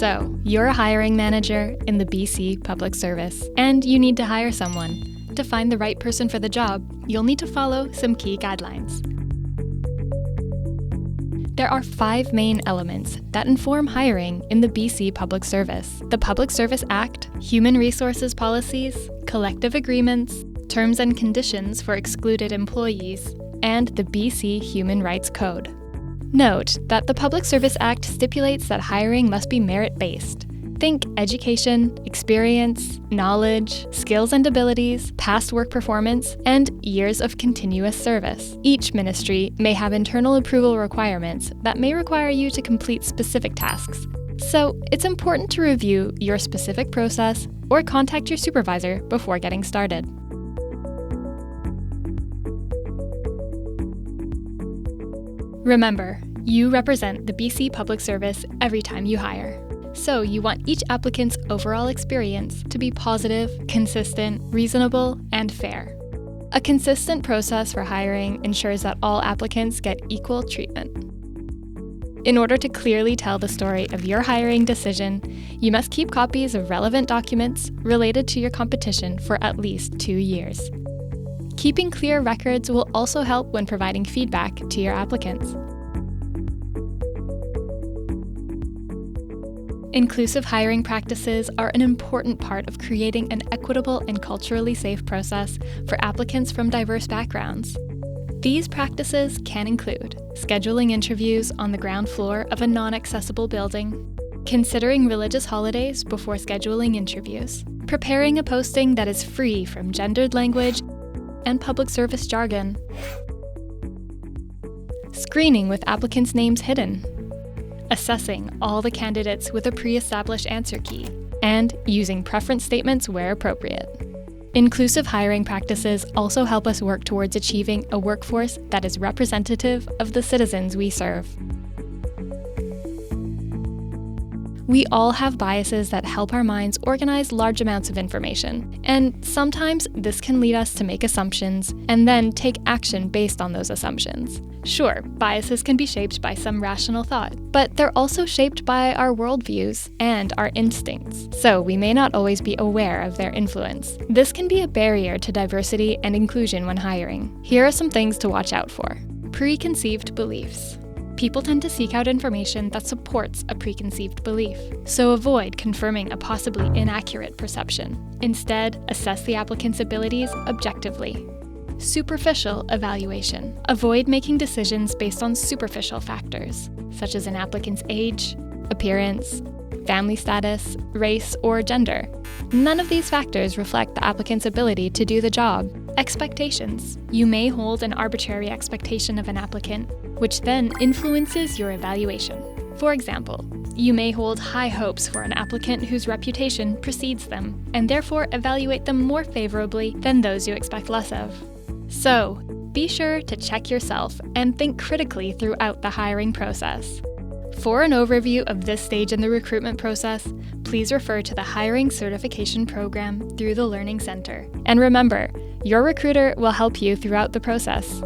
So, you're a hiring manager in the BC Public Service, and you need to hire someone. To find the right person for the job, you'll need to follow some key guidelines. There are 5 main elements that inform hiring in the BC Public Service: the Public Service Act, human resources policies, collective agreements, terms and conditions for excluded employees, and the BC Human Rights Code. Note that the Public Service Act stipulates that hiring must be merit-based. Think education, experience, knowledge, skills and abilities, past work performance, and years of continuous service. Each ministry may have internal approval requirements that may require you to complete specific tasks. So, it's important to review your specific process or contact your supervisor before getting started. Remember, you represent the BC Public Service every time you hire. So you want each applicant's overall experience to be positive, consistent, reasonable, and fair. A consistent process for hiring ensures that all applicants get equal treatment. In order to clearly tell the story of your hiring decision, you must keep copies of relevant documents related to your competition for at least 2 years. Keeping clear records will also help when providing feedback to your applicants. Inclusive hiring practices are an important part of creating an equitable and culturally safe process for applicants from diverse backgrounds. These practices can include scheduling interviews on the ground floor of a non-accessible building, considering religious holidays before scheduling interviews, preparing a posting that is free from gendered language and public service jargon, screening with applicants' names hidden, assessing all the candidates with a pre-established answer key, and using preference statements where appropriate. Inclusive hiring practices also help us work towards achieving a workforce that is representative of the citizens we serve. We all have biases that help our minds organize large amounts of information, and sometimes this can lead us to make assumptions and then take action based on those assumptions. Sure, biases can be shaped by some rational thought, but they're also shaped by our worldviews and our instincts, so we may not always be aware of their influence. This can be a barrier to diversity and inclusion when hiring. Here are some things to watch out for. Preconceived beliefs. People tend to seek out information that supports a preconceived belief, so avoid confirming a possibly inaccurate perception. Instead, assess the applicant's abilities objectively. Superficial evaluation. Avoid making decisions based on superficial factors, such as an applicant's age, appearance, family status, race, or gender. None of these factors reflect the applicant's ability to do the job. Expectations. You may hold an arbitrary expectation of an applicant, which then influences your evaluation. For example, you may hold high hopes for an applicant whose reputation precedes them, and therefore evaluate them more favorably than those you expect less of. So, be sure to check yourself and think critically throughout the hiring process. For an overview of this stage in the recruitment process, please refer to the Hiring Certification Program through the Learning Center. And remember, your recruiter will help you throughout the process.